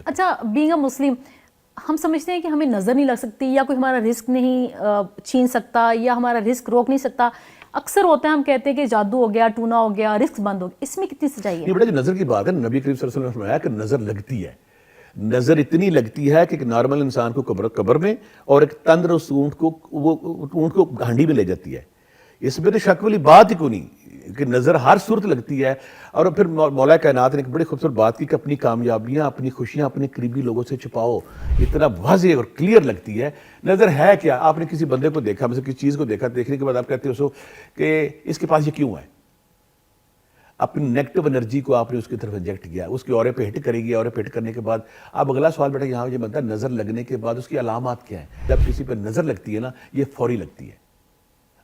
کرتے ہیں. اچھا بینگ اے مسلم ہم سمجھتے ہیں کہ ہمیں نظر نہیں لگ سکتی یا کوئی ہمارا رزق نہیں چھین سکتا یا ہمارا رزق روک نہیں سکتا. اکثر ہوتا ہے ہم کہتے ہیں کہ جادو ہو گیا، ٹونا ہو گیا، رزق بند ہو گیا. اس میں کتنی سچائی ہے؟ یہ بڑا جو نظر کی بات ہے، نبی کریم صلی اللہ علیہ وسلم نے فرمایا کہ نظر لگتی ہے. نظر اتنی لگتی ہے کہ ایک نارمل انسان کو قبر میں اور ایک تندرست اونٹ کو ہانڈی میں لے جاتی ہے. اس میں تو شک والی بات ہی کوئی نہیں کہ نظر ہر صورت لگتی ہے. اور پھر مولا کائنات نے ایک بڑی خوبصورت بات کی کہ اپنی کامیابیاں، اپنی خوشیاں اپنے قریبی لوگوں سے چھپاؤ. اتنا واضح اور کلیئر لگتی ہے. نظر ہے کیا؟ آپ نے کسی بندے کو دیکھا، مثلا کسی چیز کو دیکھا، دیکھنے کے بعد آپ کہتے ہو کہ اس کے پاس یہ کیوں ہے؟ اپنی نیگیٹو انرجی کو آپ نے اس کی طرف انجیکٹ کیا، اس کی اورے پہ ہٹ کرے گی. اورے پہ ہٹ کرنے کے بعد اب اگلا سوال بیٹا یہاں یہ بنتا ہے نظر لگنے کے بعد اس کی علامات کیا ہیں؟ جب کسی پہ نظر لگتی ہے نا، یہ فوری لگتی ہے.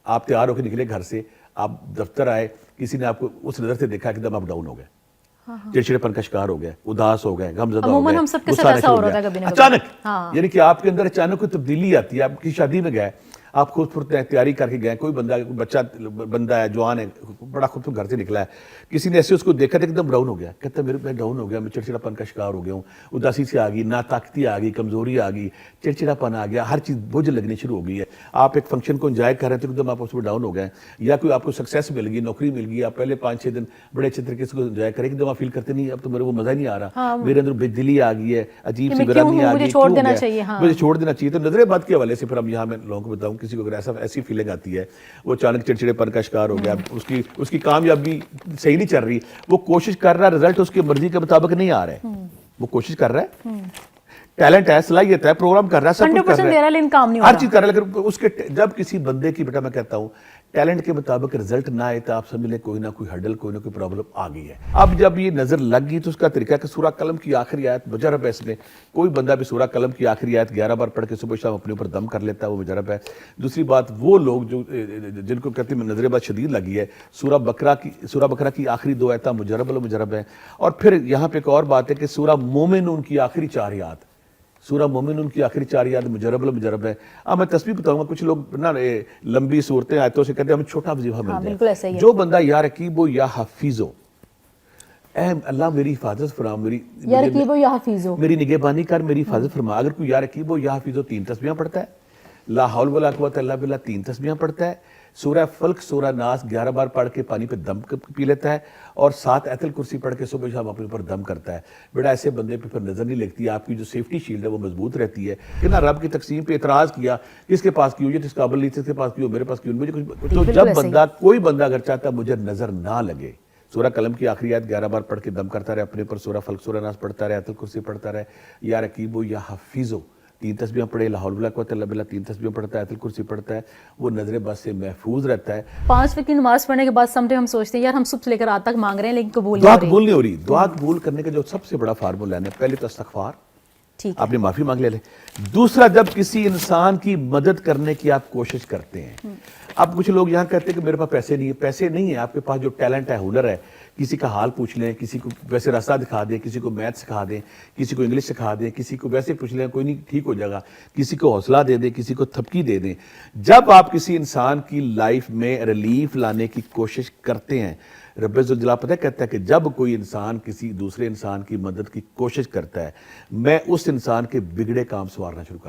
آپ تیار ہو کے نکلے گھر سے، آپ دفتر آئے، کسی نے آپ کو اس نظر سے دیکھا کہ ایک دم آپ ڈاؤن ہو گئے، چڑچڑے پن کا شکار ہو گئے، اداس ہو گئے، غم زدہ ہو گئے، ہم سب کے غصہ ساتھ آنا ایسا شروع ہو ہو رہا گیا تھا کبھی نہ کبھی. اچانک. یعنی کہ آپ کے اندر اچانک کوئی تبدیلی آتی ہے. آپ کی شادی میں گئے، آپ خوبصورت ہیں، تیاری کر کے گئے، کوئی بندہ ہے، جوان ہے، بڑا خوبصورت گھر سے نکلا ہے، کسی نے ایسے اس کو دیکھا تھا ایک دم ڈاؤن ہو گیا. کہتا ہے میرے پہ ڈاؤن ہو گیا، میں چڑچڑا پن کا شکار ہو گیا ہوں، اداسی سے آ گئی، ناطاقتی آ گئی، کمزوری آ گئی، چڑچڑا پن آ گیا، ہر چیز بوجھ لگنی شروع ہو گئی ہے. آپ ایک فنکشن کو انجوائے کر رہے ہیں تو ایک دم آپ اس میں ڈاؤن ہو گئے. یا کوئی آپ کو سکسیس مل گئی، نوکری مل گئی، آپ پہلے 5-6 دن بڑے اچھے طریقے سے انجوائے کریں، ایک دم آپ فیل کرتے نہیں اب تو میرے وہ مزہ نہیں آ رہا، میرے اندر بے دلی آ گئی ہے، عجیب سی برہمی آ گئی، مجھے چھوڑ دینا چاہیے. مجھے چھوڑ دینا چاہیے. تو نظر بات کے حوالے سے پھر ہم یہاں میں لوگوں کو بتاؤں، کسی کو اگر ایسی فیلنگ آتی ہے، وہ اچانک چڑچڑے پن کا شکار ہو گیا، اس کی کامیابی صحیح نہیں چل رہی، وہ کوشش کر رہا ہے، رزلٹ اس کی مرضی کے مطابق نہیں آ رہا ہے، وہ کوشش کر رہا ہے، ٹیلنٹ ہے، صلاحیت ہے، پروگرام کر رہا ہے، سب کچھ کر رہا ہے، ہر چیز کر رہا ہے، لیکن اس کے جب کسی بندے کی بیٹا میں کہتا ہوں ٹیلنٹ کے مطابق رزلٹ نہ آئے تو آپ سمجھ لیں کوئی نہ کوئی ہڈل، کوئی نہ کوئی پرابلم آ گئی ہے. اب جب یہ نظر لگ گئی تو اس کا طریقہ ہے کہ سورہ قلم کی آخری آیت مجرب ہے. اس میں کوئی بندہ بھی سورہ قلم کی آخری آیت 11 بار پڑھ کے صبح شام اپنے اوپر دم کر لیتا ہے، وہ مجرب ہے. دوسری بات، وہ لوگ جو جن کو کہتے ہیں نظر بد شدید لگی ہے، سورہ بقرہ کی آخری 2 آیتیں مجرب ہے. اور پھر یہاں پہ ایک اور بات ہے کہ سورہ مومنون کی آخری 4 آیات، سورہ مومنون کی آخری 4 آیات مجرب ہے. اب میں تسبیح بتاؤں گا، کچھ لوگ نا لمبی صورتیں آیتوں سے کہتے ہیں ہمیں چھوٹا وظیفہ مل جائے. جو بندہ یا رقیب ہو یا حفیظ ہو، اے اللہ میری حفاظت فرما، یا رقیب ہو یا حفیظ ہو، میری نگہبانی کر، میری حفاظت فرما. اگر کوئی یا رقیب ہو یا حفیظ ہو 3 تسبیحاں پڑھتا ہے، لا حول ولا قوت الا باللہ 3 تسبیحاں پڑھتا ہے، سورہ فلق سورہ ناس 11 بار پڑھ کے پانی پہ دم پی لیتا ہے، اور 7 آیت الکرسی پڑھ کے صبح شام اپنے اوپر دم کرتا ہے. بیٹا ایسے بندے پہ پھر نظر نہیں لگتی، آپ کی جو سیفٹی شیلڈ ہے وہ مضبوط رہتی ہے. کہ نہ رب کی تقسیم پہ اعتراض کیا، کس کے پاس کیوں، یہ جس قابل نہیں تھے، اس کے پاس کیوں، میرے پاس کیوں، مجھے کچھ. تو جب کوئی بندہ اگر چاہتا ہے مجھے نظر نہ لگے، سورہ قلم کی آخری آیت 11 بار پڑھ کے دم کرتا رہے اپنے پر، سورہ فلق سورہ ناس پڑھتا رہے، آیت الکرسی پڑھتا رہے، یا رقیب ہو یا حفیظ ہو 3 تسبیحاں پڑھے، لا حول ولا قوت الا باللہ 3 تسبیحاں پڑھتا ہے، آیت الکرسی پڑھتا ہے، وہ نظر بد سے محفوظ رہتا ہے. 5 وقت کی نماز پڑھنے کے بعد سم ٹائم ہم سوچتے ہیں یار ہم صبح سے لے کر رات تک مانگ رہے ہیں لیکن قبول نہیں ہو رہی. دعا قبول کرنے کا جو سب سے بڑا فارمولا ہے، پہلے تو استغفار، آپ نے معافی مانگ لے. دوسرا، جب کسی انسان کی مدد کرنے کی آپ کوشش کرتے ہیں. اب کچھ لوگ یہاں کہتے ہیں کہ میرے پاس پیسے نہیں ہیں. پیسے نہیں ہیں، آپ کے پاس جو ٹیلنٹ ہے، ہنر ہے، کسی کا حال پوچھ لیں، کسی کو ویسے راستہ دکھا دیں، کسی کو میتھ سکھا دیں، کسی کو انگلش سکھا دیں، کسی کو ویسے پوچھ لیں کوئی نہیں ٹھیک ہو جائے گا، کسی کو حوصلہ دے دیں، کسی کو تھپکی دے دیں. جب آپ کسی انسان کی لائف میں ریلیف لانے کی کوشش کرتے ہیں، رب ذوالجلال پتہ کہتا ہے کہ جب کوئی انسان کسی دوسرے انسان کی مدد کی کوشش کرتا ہے، میں اس انسان کے بگڑے کام سنوارنا شروع کرتا ہوں.